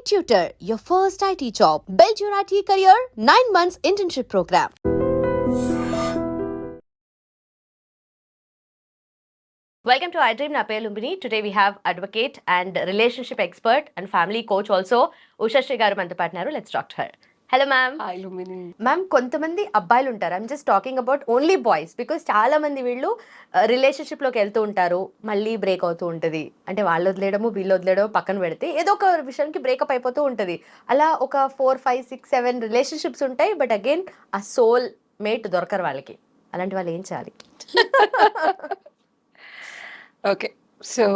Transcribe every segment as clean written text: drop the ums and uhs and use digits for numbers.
Tutor, your first IT job. Build your IT career, 9 months internship program. Welcome to iDream. Na peru Lumbini. Today we have advocate and relationship expert and family coach also, Usha Sri garu manto partnaru. Let's talk to her. Hello ma'am. Hi Lumini. Ma'am కొంతమంది అబ్బాయిలు ఉంటారు. I'm just talking about only boys because చాలా మంది వీళ్ళు రిలేషన్షిప్లోకి వెళ్తూ ఉంటారు, మళ్ళీ break అవుతూ ఉంటుంది. అంటే వాళ్ళు వదిలేయడము వీళ్ళు వదిలేయడము పక్కన పెడితే ఏదో ఒక విషయానికి బ్రేకప్ అయిపోతూ ఉంటుంది. అలా ఒక 4, 5, 6, 7 రిలేషన్షిప్స్ ఉంటాయి. బట్ అగైన్ ఆ సోల్ మేట్ దొరకరు వాళ్ళకి. అలాంటి వాళ్ళు ఏం చేయాలి? ఓకే, సో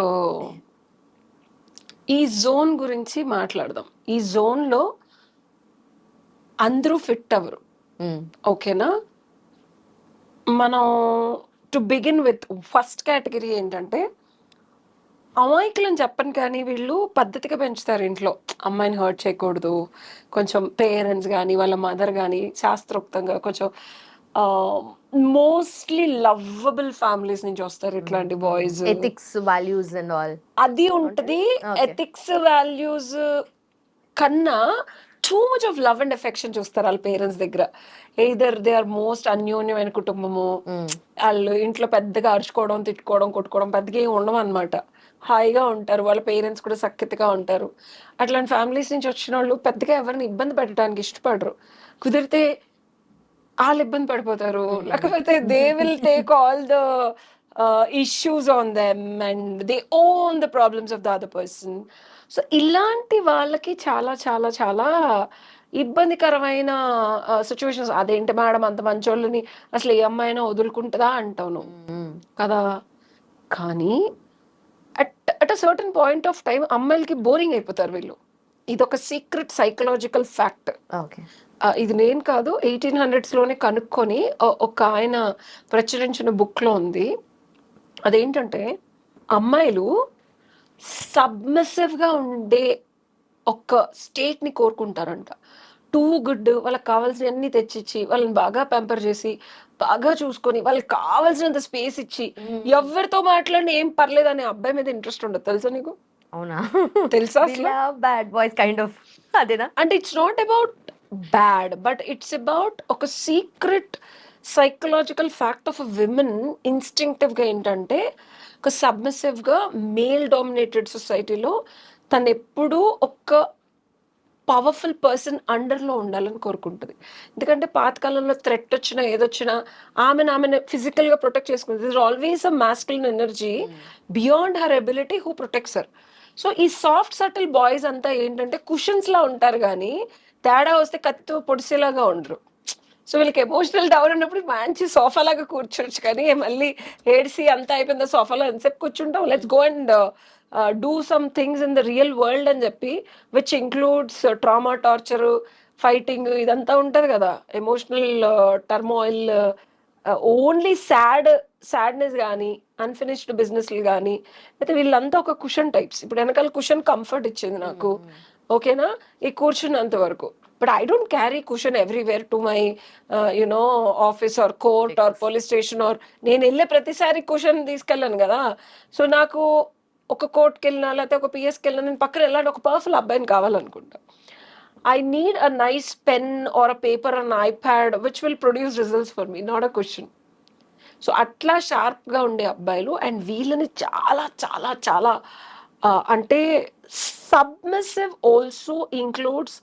ఈ జోన్ గురించి మాట్లాడదాం. ఈ జోన్లో అందరూ ఫిట్ అవ్వరు, ఓకేనా? మనం to begin with first category ఏంటంటే అమాయకులని చెప్పను, కానీ వీళ్ళు పద్ధతిగా పెంచుతారు ఇంట్లో. అమ్మాయిని హర్ట్ చేయకూడదు, కొంచెం పేరెంట్స్ కానీ వాళ్ళ మదర్ కానీ శాస్త్రోక్తంగా కొంచెం మోస్ట్లీ లవ్వబుల్ ఫ్యామిలీస్ నుంచి వస్తారు ఇట్లాంటి boys. Ethics, values and all అది ఉంటుంది. ఎథిక్స్ వాల్యూస్ కన్నా too much of love and affection చూస్తారు వాళ్ళ పేరెంట్స్ దగ్గర. ఎయిదర్ దే ఆర్ మోస్ట్ అన్యోన్యమైన కుటుంబము, వాళ్ళు ఇంట్లో పెద్దగా అరుచుకోవడం, తిట్టుకోవడం, కొట్టుకోవడం పెద్దగా ఏమి ఉండవు అనమాట. హాయిగా ఉంటారు, వాళ్ళ పేరెంట్స్ కూడా సఖ్యతగా ఉంటారు. అట్లాంటి ఫ్యామిలీస్ నుంచి వచ్చిన వాళ్ళు పెద్దగా ఎవరిని ఇబ్బంది పెట్టడానికి ఇష్టపడరు. కుదిరితే వాళ్ళు ఇబ్బంది పడిపోతారు, లేకపోతే they will take all the issues on them and they own the problems of the other person. So ఇలాంటి వాళ్ళకి చాలా చాలా చాలా ఇబ్బందికరమైన సిచ్యువేషన్స్. అదేంటి మేడం అంత మంచోళ్ళని అసలు ఏ అమ్మాయినా వదులుకుంటుందా అంటాను కదా. కానీ at a certain point of time అమ్మాయిలకి బోరింగ్ అయిపోతారు వీళ్ళు. ఇది ఒక సీక్రెట్ సైకలాజికల్ ఫ్యాక్ట్. ఇది నేను కాదు, 1800s లోనే కనుక్కొని ఒక ఆయన ప్రచురించిన బుక్ లో ఉంది. అదేంటంటే అమ్మాయిలు సబ్మిసివ్ గా ఉండే ఒక స్టేట్ ని కోరుకుంటారంట. టూ గుడ్, వాళ్ళకి కావాల్సినవన్నీ తెచ్చిచ్చి వాళ్ళని బాగా పెంపర్ చేసి బాగా చూసుకొని వాళ్ళకి కావాల్సినంత స్పేస్ ఇచ్చి ఎవరితో మాట్లాడినా ఏం పర్లేదు అనే అబ్బాయి మీద ఇంట్రెస్ట్ ఉండదు. తెలుసా నీకు? అవునా? తెలుసా? బ్యాడ్ బాయ్స్ కైండ్ ఆఫ్ అదేనా? అంటే it's not about bad, but it's about ఒక secret psychological fact of a women. Instinctive గా ఏంటంటే ఒక సబ్మిసివ్ గా మేల్ డామినేటెడ్ సొసైటీలో తను ఎప్పుడూ ఒక పవర్ఫుల్ పర్సన్ అండర్లో ఉండాలని కోరుకుంటుంది. ఎందుకంటే పాతకాలంలో థ్రెట్ వచ్చినా ఏదొచ్చినా ఆమెను ఫిజికల్గా ప్రొటెక్ట్ చేసుకుంటుంది. This always a masculine energy beyond her ability who protects her. So ఈ సాఫ్ట్ సటిల్ బాయ్స్ అంతా ఏంటంటే కుషన్స్ లా ఉంటారు, కానీ తేడా వస్తే కత్తితో పొడిసేలాగా ఉండరు. సో వీళ్ళకి ఎమోషనల్ డౌన్ ఉన్నప్పుడు మంచి సోఫా లాగా కూర్చోవచ్చు, కానీ మళ్ళీ ఏడిసి అంతా అయిపోయింది సోఫాలో ఎంతసేపు కూర్చుంటాం, let's go and do some things in the real world అని చెప్పి, which includes trauma, torture, fighting, ఇదంతా ఉంటుంది కదా. ఎమోషనల్ టర్మాయిల్, ఓన్లీ సాడ్నెస్ కానీ అన్ఫినిష్డ్ బిజినెస్లు కానీ, అయితే వీళ్ళంతా ఒక కుషన్ టైప్స్. ఇప్పుడు వెనకాల కుషన్ కంఫర్ట్ ఇచ్చింది నాకు, ఓకేనా, ఈ కూర్చున్నంత వరకు. But I don't carry cushion everywhere to my office or court or police station or నేను వెళ్ళే ప్రతిసారి కుషన్ తీసుకెళ్ళాను కదా. సో నాకు ఒక కోర్ట్కి వెళ్ళినా లేకపోతే ఒక పిఎస్కి వెళ్ళినా నేను పక్కన వెళ్ళాలి, ఒక పవర్ఫుల్ అబ్బాయిని కావాలనుకుంటా. I need a nice pen or a paper or an iPad which will produce results for me, not a cushion. So అట్లా షార్ప్గా ఉండే అబ్బాయిలు అండ్ వీళ్ళని చాలా చాలా చాలా అంటే submissive also includes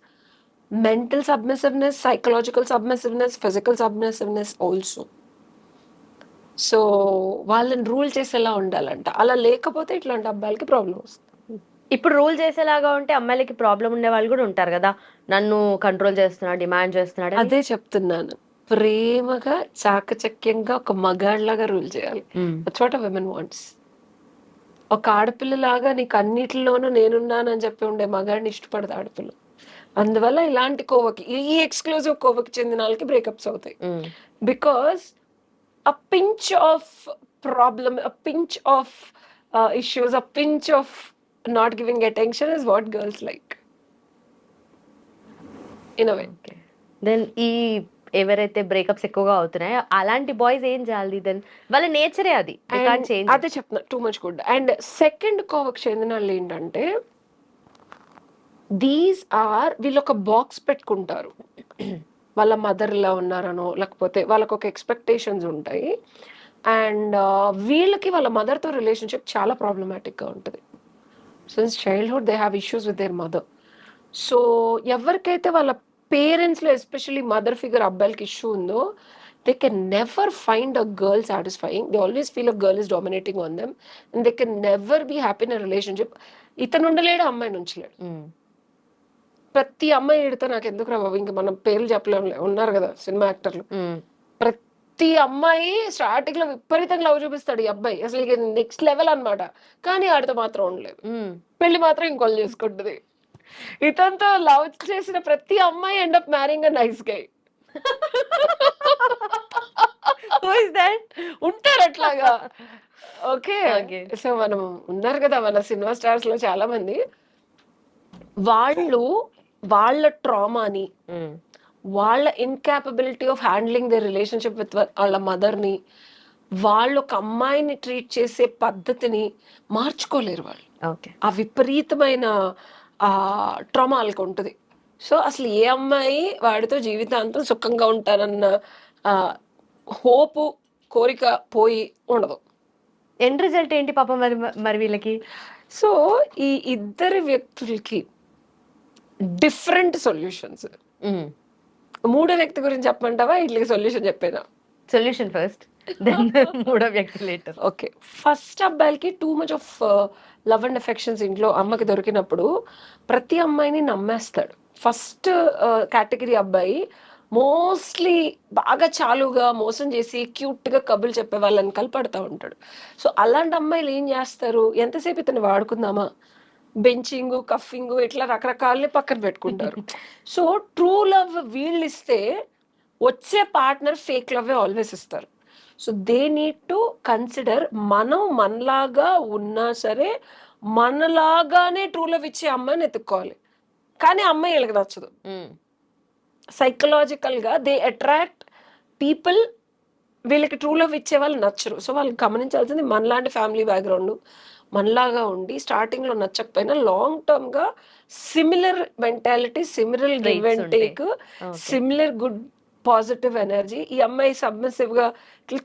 mental submissiveness, psychological submissiveness, physical submissiveness also. So వాళ్ళని రూల్ చేసేలా ఉండాలంట. అలా లేకపోతే ఇట్లాంటి అబ్బాయిలకి ప్రాబ్లం వస్తుంది. ఇప్పుడు రూల్ చేసేలాగా ఉంటే అమ్మాయిలకి ప్రాబ్లం ఉండే వాళ్ళు కూడా ఉంటారు కదా, నన్ను కంట్రోల్ చేస్తున్నాడు, డిమాండ్ చేస్తున్నాడు. అదే చెప్తున్నాను, ప్రేమగా చాకచక్యంగా ఒక మగాళ్ళలాగా రూల్ చేయాలి. That's what women wants. ఒక ఆడపిల్లలాగా నీకు అన్నిటిలోనూ నేనున్నానని చెప్పి ఉండే మగాడిని ఇష్టపడదు ఆడపిల్ల. అందువల్ల ఇలాంటి కోవకి, ఈ ఎక్స్క్లూజివ్ కోవకి చెందిన వాళ్ళకి బ్రేకప్స్ అవుతాయి. Because a pinch of problem, a pinch of issues, a pinch of not giving attention is what girls like in a way. Then ఈ ఎవరైతే బ్రేకప్స్ ఎక్కువగా అవుతున్నాయో అలాంటి బాయ్స్ ఏం చేయాలి? దెన్ వాళ్ళ నేచరే అది, అదే చెప్తున్నా, too much good. And second కోవకి చెందిన వాళ్ళు ఏంటంటే దీస్ ఆర్ వీళ్ళు ఒక బాక్స్ పెట్టుకుంటారు. వాళ్ళ మదర్ ఇలా ఉన్నారనో లేకపోతే వాళ్ళకు ఒక ఎక్స్పెక్టేషన్స్ ఉంటాయి. అండ్ వీళ్ళకి వాళ్ళ మదర్తో రిలేషన్షిప్ చాలా ప్రాబ్లమాటిక్గా ఉంటుంది. Since childhood they have issues with their mother. So ఎవరికైతే వాళ్ళ పేరెంట్స్లో ఎస్పెషల్లీ మదర్ ఫిగర్ అబ్బాయిలకి ఇష్యూ ఉందో, they can never find a girl satisfying. They always feel a girl is dominating on them and they can never be happy in a relationship. ఇతను ఉండలేడు, అమ్మాయి నుంచలేడు. ప్రతి అమ్మాయి ఎడితే నాకు ఎందుకు రా బాబు, ఇంకా మనం పేర్లు చెప్పలేము, ఉన్నారు కదా సినిమా యాక్టర్లు. ప్రతి అమ్మాయి స్టార్టింగ్ లో విపరీతంగా లవ్ చూపిస్తాడు ఈ అబ్బాయి, అసలు నెక్స్ట్ లెవెల్ అన్నమాట. కానీ ఆడితో మాత్రం ఉండలేదు, పెళ్లి మాత్రం ఇంకోళ్ళు చేసుకుంటుంది. ఇతనితో లవ్ చేసిన ప్రతి అమ్మాయి end up మ్యారింగ్ a nice guy. ఉంటారు అట్లాగా. ఓకే, సో మనం ఉన్నారు కదా మన సినిమా స్టార్స్ లో చాలా మంది, వాళ్ళు వాళ్ళ ట్రామాని, వాళ్ళ ఇన్కాపబిలిటీ of handling the relationship with వాళ్ళ మదర్ని, వాళ్ళు ఒక అమ్మాయిని ట్రీట్ చేసే పద్ధతిని మార్చుకోలేరు వాళ్ళు. ఆ విపరీతమైన ట్రామా వాళ్ళకి ఉంటుంది. సో అసలు ఏ అమ్మాయి వాడితో జీవితాంతం సుఖంగా ఉంటానన్న హోపు కోరిక పోయి ఉండదు. ఎండ్ రిజల్ట్ ఏంటి పాపం మరి వీళ్ళకి? సో ఈ ఇద్దరు వ్యక్తులకి డిఫరెంట్ సొల్యూషన్స్. మూడో వ్యక్తి గురించి చెప్పమంటావా, ఇట్లకి సొల్యూషన్ చెప్పేదా? సొల్యూషన్ ఫస్ట్, దెన్ మూడో వ్యక్తి లేటర్. ఓకే, ఫస్ట్ అబ్బాయిలకి too much of love and affections ఇంట్లో అమ్మకి దొరికినప్పుడు ప్రతి అమ్మాయిని నమ్మేస్తాడు. ఫస్ట్ కేటగిరీ అబ్బాయి మోస్ట్లీ బాగా చాలుగా మోసం చేసి క్యూట్గా కబుర్లు చెప్పే వాళ్ళని కలపడుతూ ఉంటాడు. సో అలాంటి అమ్మాయిలు ఏం చేస్తారు, ఎంతసేపు ఇతను వాడుకుందామా, బెంచింగ్ కఫింగ్ ఇట్లా రకరకాలని పక్కన పెట్టుకుంటారు. సో ట్రూ లవ్ వీళ్ళు ఇస్తే వచ్చే పార్ట్నర్ ఫేక్ లవ్ ఆల్వేస్ ఇస్తారు. So they need to consider, మనం మనలాగా ఉన్నా సరే మనలాగానే ట్రూ లవ్ ఇచ్చే అమ్మాయిని ఎత్తుక్కోవాలి. కానీ అమ్మాయి వీళ్ళకి నచ్చదు. సైకలాజికల్గా దే అట్రాక్ట్ పీపుల్, వీళ్ళకి ట్రూ లవ్ ఇచ్చే వాళ్ళు నచ్చరు. సో వాళ్ళకి గమనించాల్సింది మనలాంటి ఫ్యామిలీ బ్యాక్గ్రౌండ్, మనలాగా ఉండి స్టార్టింగ్ లో నచ్చకపోయినా లాంగ్ టర్మ్ గా similar mentality, similar give and take, similar good positive energy. ఈ అమ్మాయి సబ్మిసివ్ గా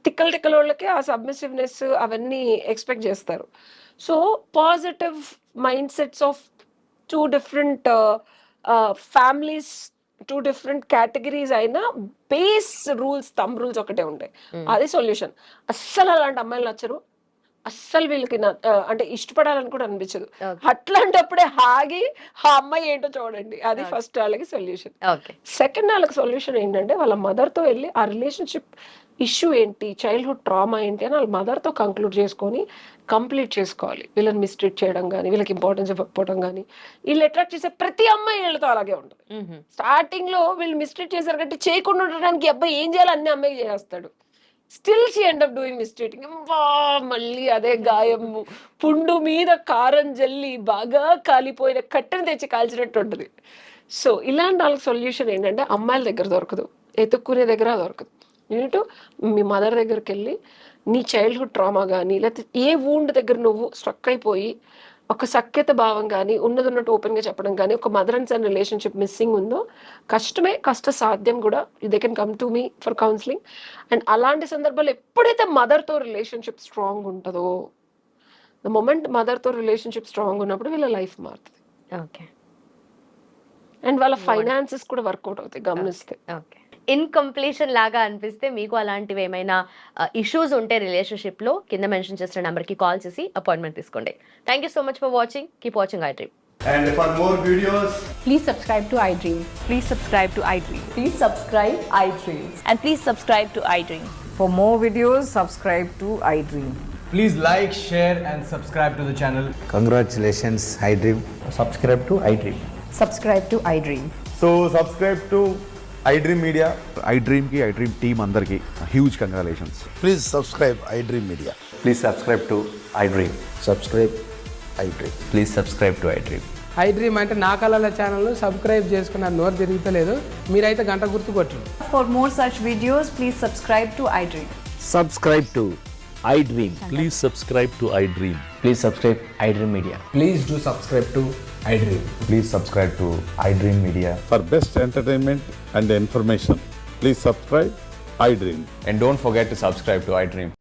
టిక్కల వాళ్ళకి ఆ సబ్మిసివ్నెస్ అవన్నీ ఎక్స్పెక్ట్ చేస్తారు. So positive mind sets of two different families, two different categories అయినా బేస్ రూల్స్, థంబ్ రూల్స్ ఒకటే ఉంటాయి. అదే సొల్యూషన్. అస్సలు అలాంటి అమ్మాయిలు నచ్చరు, అస్సలు వీళ్ళకి అంటే ఇష్టపడాలని కూడా అనిపించదు. అట్లాంటప్పుడే ఆగి ఆ అమ్మాయి ఏంటో చూడండి, అది ఫస్ట్ వాళ్ళకి సొల్యూషన్. సెకండ్ వాళ్ళకి సొల్యూషన్ ఏంటంటే వాళ్ళ మదర్తో వెళ్ళి ఆ రిలేషన్షిప్ ఇష్యూ ఏంటి, చైల్డ్హుడ్ ట్రామా ఏంటి అని వాళ్ళ మదర్తో కంక్లూడ్ చేసుకొని కంప్లీట్ చేసుకోవాలి. వీళ్ళని మిస్ట్రీట్ చేయడం కానీ, వీళ్ళకి ఇంపార్టెన్స్ ఇవ్వకపోవడం కానీ, వీళ్ళు అట్రాక్ట్ చేసే ప్రతి అమ్మాయి వీళ్ళతో అలాగే ఉంటుంది. స్టార్టింగ్ లో వీళ్ళు మిస్ట్రీట్ చేశారు కాబట్టి చేయకుండా ఉండడానికి అబ్బాయి ఏం చేయాలి అన్ని అమ్మాయికి చేస్తాడు. Still she end up doing mistreating. మళ్ళీ అదే గాయము, పుండు మీద కారం జల్లి బాగా కాలిపోయిన కట్టెను తెచ్చి కాల్చినట్టు ఉంటుంది. సో ఇలాంటి వాళ్ళకి సొల్యూషన్ ఏంటంటే అమ్మాయిల దగ్గర దొరకదు, ఎత్తుక్కునే దగ్గర దొరకదు. ఏంటో మీ మదర్ దగ్గరికి వెళ్ళి నీ చైల్డ్హుడ్ ట్రామా కానీ, లేకపోతే ఏ వూండ్ దగ్గర నువ్వు స్ట్రక్ అయిపోయి ఒక సఖ్యత భావం కానీ, ఉన్నట్టు ఓపెన్గా చెప్పడం కానీ, ఒక mother and son relationship missing ఉందో, కష్టమే, కష్ట సాధ్యం కూడా. They can come to me for counselling. And అలాంటి సందర్భాల్లో ఎప్పుడైతే మదర్తో రిలేషన్షిప్ స్ట్రాంగ్ ఉంటుందో, ద మొమెంట్ మదర్తో రిలేషన్షిప్ స్ట్రాంగ్ ఉన్నప్పుడు వీళ్ళ లైఫ్ మారుతుంది. ఓకే, అండ్ వాళ్ళ ఫైనాన్సెస్ కూడా వర్కౌట్ అవుతాయి గమనిస్తే. ఓకే, ఇన్కంప్లీషన్ లాగా అనిపిస్తే మీకు అలాంటివి ఏమైనా ఇష్యూస్ ఉంటే రిలేషన్షిప్లో కింద మెన్షన్ చేసిన నెంబర్కి కాల్ చేసి అపాయింట్మెంట్ తీసుకోండి. Thank you so much for watching. Keep watching iDream. And for more videos, please subscribe to iDream. Please subscribe to iDream. Please subscribe iDream. And please subscribe to iDream. For more videos, subscribe to iDream. please like, share and subscribe to the channel. Congratulations, iDream. Subscribe to iDream. Subscribe to iDream. So subscribe to iDream Media. iDream ki iDream team andarki huge congratulations. Please subscribe iDream Media. Please subscribe to iDream. Subscribe iDream. Please subscribe to iDream. iDream అంటే నా కళల channel subscribe చేసుకున్న నోరు తిరుగుతలేదు, మీరైతే గంట గుర్తు కొట్టండి. For more such videos, please subscribe to iDream. Subscribe to iDream. Please subscribe to iDream. Please subscribe iDream Media. Please do subscribe to iDream. Please subscribe to iDream Media. For best entertainment and information, please subscribe iDream. And don't forget to subscribe to iDream.